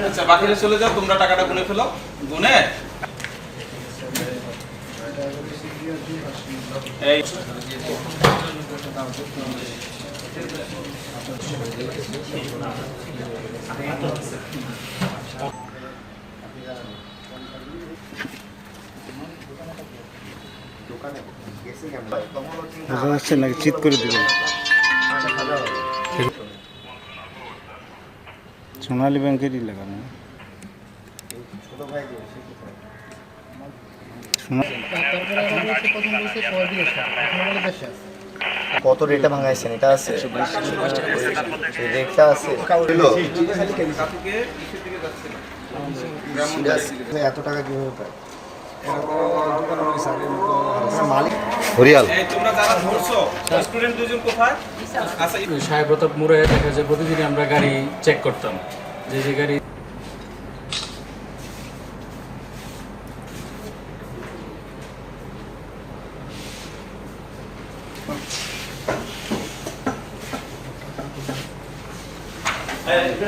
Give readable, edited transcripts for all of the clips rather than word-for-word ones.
আচ্ছা বাকিরা চলে যাও, তোমরা টাকাটা গুনে ফেলো। গুনে এই বোঝা যাচ্ছে নাকি চিৎ করে দিবেন। সোনালী ব্যাংকেরই লাগানো কত রেটে ভাঙাইছেন? এটা আছে রেটটা আছে এত টাকা কিভাবে পায় মালিক? হরিয়াল তোমরা যারা ধরছো স্টুডেন্ট দুজন কোথায়? আচ্ছা সাহেব প্রতাপ মোড়ে দেখা যায় প্রতিদিন আমরা গাড়ি চেক করতাম, যে গাড়ি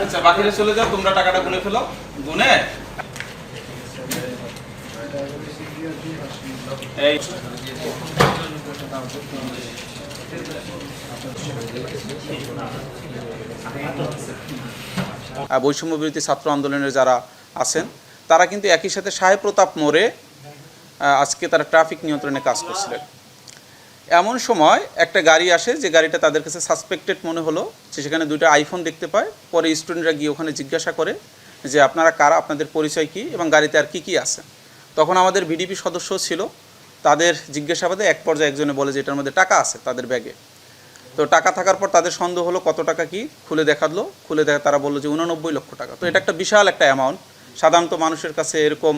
আচ্ছা বাকিরা চলে যাও, তোমরা টাকাটা গুনে ফেলো। গুনে এই বৈষম্য বিরোধী ছাত্র আন্দোলনের যারা আছেন তারা কিন্তু একই সাথে সাহেব প্রতাপ মোড়ে আজকে তারা ট্রাফিক নিয়ন্ত্রণে কাজ করছিলেন। এমন সময় একটা গাড়ি আসে, যে গাড়িটা তাদের কাছে সাসপেক্টেড মনে হলো, যে সেখানে দুইটা আইফোন দেখতে পায়। পরে স্টুডেন্টরা গিয়ে ওখানে জিজ্ঞাসা করে যে আপনারা কারা, আপনাদের পরিচয় কী এবং গাড়িতে আর কী কী আছে। তখন আমাদের ভিডিপি সদস্য ছিল, তাদের জিজ্ঞাসাবাদে এক পর্যায়ে একজনে বলে যে এটার মধ্যে টাকা আছে তাদের ব্যাগে। তো টাকা থাকার পর তাদের সন্দেহ হলো কত টাকা কি, খুলে দেখালো, খুলে দেখা তারা বললো যে 89 লক্ষ টাকা। তো এটা একটা বিশাল একটা অ্যামাউন্ট, সাধারণত মানুষের কাছে এরকম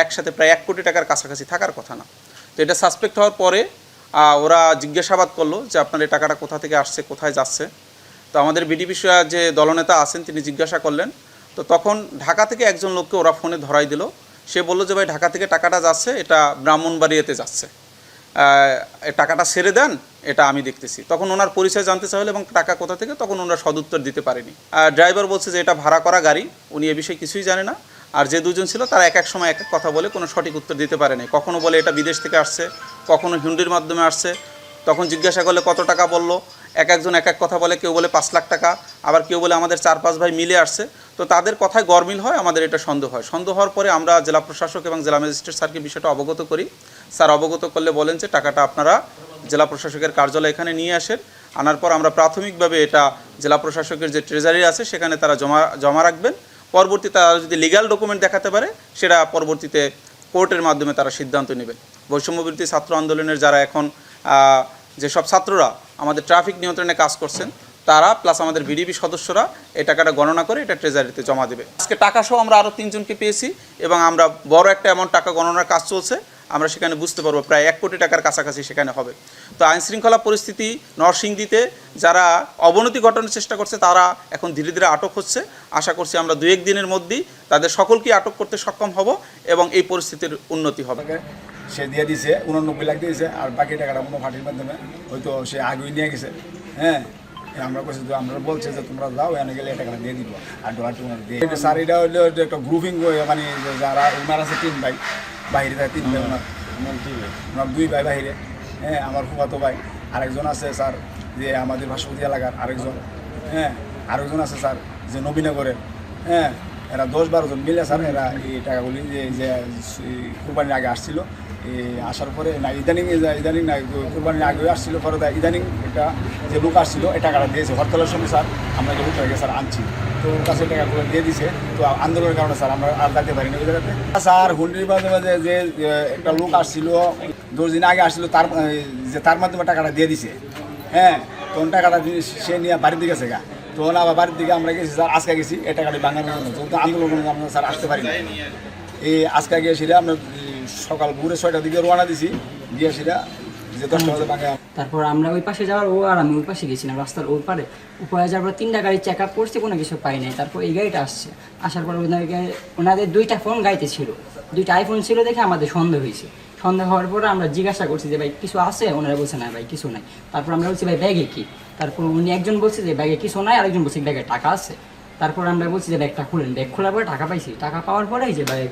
একসাথে প্রায় 1 কোটি টাকার কাছাকাছি থাকার কথা না। তো এটা সাসপেক্ট হওয়ার পরে ওরা জিজ্ঞাসাবাদ করলো যে আপনার এই টাকাটা কোথা থেকে আসছে, কোথায় যাচ্ছে। তো আমাদের বিডিপি যে দলনেতা আছেন তিনি জিজ্ঞাসা করলেন। তো তখন ঢাকা থেকে একজন লোককে ওরা ফোনে ধরাই দিল। সে বললো যে ভাই ঢাকা থেকে টাকাটা যাচ্ছে, এটা ব্রাহ্মণবাড়িয়াতে যাচ্ছে, টাকাটা ছেড়ে দেন, এটা আমি দেখতেছি। তখন ওনার পরিচয় জানতে চাইল এবং টাকা কোথা থেকে, তখন ওনারা সদুত্তর দিতে পারেনি। ড্রাইভার বলছে যে এটা ভাড়া করা গাড়ি, উনি এ বিষয়ে কিছুই জানে না। আর যে দুজন ছিল তারা এক এক সময় এক এক কথা বলে কোনো সঠিক উত্তর দিতে পারেনি। কখনো বলে এটা বিদেশ থেকে আসছে, কখনো হুন্ডির মাধ্যমে আসছে। তখন জিজ্ঞাসা করলে কত টাকা বললো, একজন এক এক কথা বলে, কেউ বলে 5 লাখ টাকা, আবার কেউ বলে আমাদের 4-5 ভাই মিলে আসছে। তো তাদের কথায় গরমিল হয়, আমাদের এটা সন্দেহ হয়। সন্দেহ হওয়ার পরে আমরা জেলা প্রশাসক এবং জেলা ম্যাজিস্ট্রেট স্যারকে বিষয়টা অবগত করি। স্যার অবগত করলে বলেন যে টাকাটা আপনারা জেলা প্রশাসকের কার্যালয় এখানে নিয়ে আসেন। আনার পর আমরা প্রাথমিকভাবে এটা জেলা প্রশাসকের যে ট্রেজারি আছে সেখানে তারা জমা রাখবেন। পরবর্তীতে তারা যদি লিগ্যাল ডকুমেন্ট দেখাতে পারে, সেটা পরবর্তীতে কোর্টের মাধ্যমে তারা সিদ্ধান্ত নেবেন। বৈষম্যবিরোধী ছাত্র আন্দোলনের যারা এখন যেসব ছাত্ররা আমাদের ট্রাফিক নিয়ন্ত্রণে কাজ করছেন তারা প্লাস আমাদের ভিডিপি সদস্যরা এই টাকাটা গণনা করে এটা ট্রেজারিতে জমা দেবে। আজকে টাকাসহ আমরা আরও 3 জনকে পেয়েছি এবং আমরা বড় একটা অ্যামাউন্ট টাকা গণনার কাজ চলছে। আমরা সেখানে বুঝতে পারবো প্রায় 1 কোটি টাকার কাছাকাছি সেখানে হবে। তো আইনশৃঙ্খলা পরিস্থিতি নরসিংদীতে যারা অবনতি ঘটানোর চেষ্টা করছে তারা এখন ধীরে ধীরে আটক হচ্ছে। আশা করছি আমরা 2-1 দিনের মধ্যেই তাদের সকলকে আটক করতে সক্ষম হব এবং এই পরিস্থিতির উন্নতি হবে। সে দিয়ে দিয়েছে 89 লাখ দিয়েছে, আর বাকি টাকাটা কোনো পার্টির মাধ্যমে হয়তো সে আগেই নিয়ে গেছে। হ্যাঁ আমরা বলছি তো, আমরা বলছে যে তোমরা যাও, এনে গেলে টাকাটা দিয়ে দিব আর ডলার টুলার দিয়ে। স্যার এটা হইলো একটা গ্রুপিং, মানে যারা ওনার আছে 3 ভাই, বাইরে থাকে 3 ভাই, ওনার 2 ভাই বাইরে। হ্যাঁ আমার ফুফাতো ভাই আরেকজন আছে স্যার, যে আমাদের ভাস্পতি এলাকার আরেকজন। হ্যাঁ আরেকজন আছে স্যার যে নবীনগরের। হ্যাঁ এরা 10-12 জন মিলে স্যার এরা এই টাকাগুলি যে কোরবানির আগে আসছিল, আসার পরে না ইদানিং না কোরবানির আগেও আসছিল, পরে ইদানিং একটা যে লোক আসছিল এই টাকাটা দিয়েছে হরতালের সময়। স্যার আমরা যে লোকটাকে স্যার আনছি, তো ওর কাছে টাকাগুলো দিয়ে দিছে। তো আন্দোলনের কারণে স্যার আমরা আর থাকতে পারিনি ওই জায়গাতে। স্যার হুন্ডির মাধ্যমে যে একটা লোক আসছিল 10 দিন আগে আসছিল, তার মাধ্যমে টাকাটা দিয়ে দিছে। হ্যাঁ তখন টাকাটা সে নিয়ে বাড়ির দিকে গেছে গা, তখন আবার বাড়ির দিকে আমরা গেছি স্যার, আজকে গেছি এই টাকাটি বাঙানোর জন্য। তো আন্দোলনের আমরা স্যার আসতে পারি না। এই আজকে গিয়েছিল আমরা সকাল ভোরে 6টার দিকে রওনা দিছি, গিয়েছিল যে 10টা বাজে বাঙা। তারপর আমরা ওই পাশে যাওয়ার, ও আর আমি ওই পাশে গেছিলাম, রাস্তার ওই পারে উপরে যাওয়ার পর 3টা গাড়ি চেক আপ করছে, কোনো কিছু পাই নাই। তারপর এই গাড়িটা আসছে, আসার পর ওনাদের 2টা ফোন গাড়িতে ছিল, 2টা আইফোন ছিল দেখে আমাদের সন্দেহ হয়েছে। সন্দেহ হওয়ার পরে আমরা জিজ্ঞাসা করছি যে ভাই কিছু আছে, ওনারা বলছে না ভাই কিছু নাই। তারপর আমরা বলছি ভাই ব্যাগে কি, তারপর উনি একজন বলছে যে ব্যাগে কিছু নাই, আরেকজন বলছে ব্যাগে টাকা আছে। তারপর আমরা বলছি যে ব্যাগটা খুলেন, ব্যাগ খোলার পরে টাকা পাইছি, টাকা পাওয়ার পরে এই যে ব্যাগ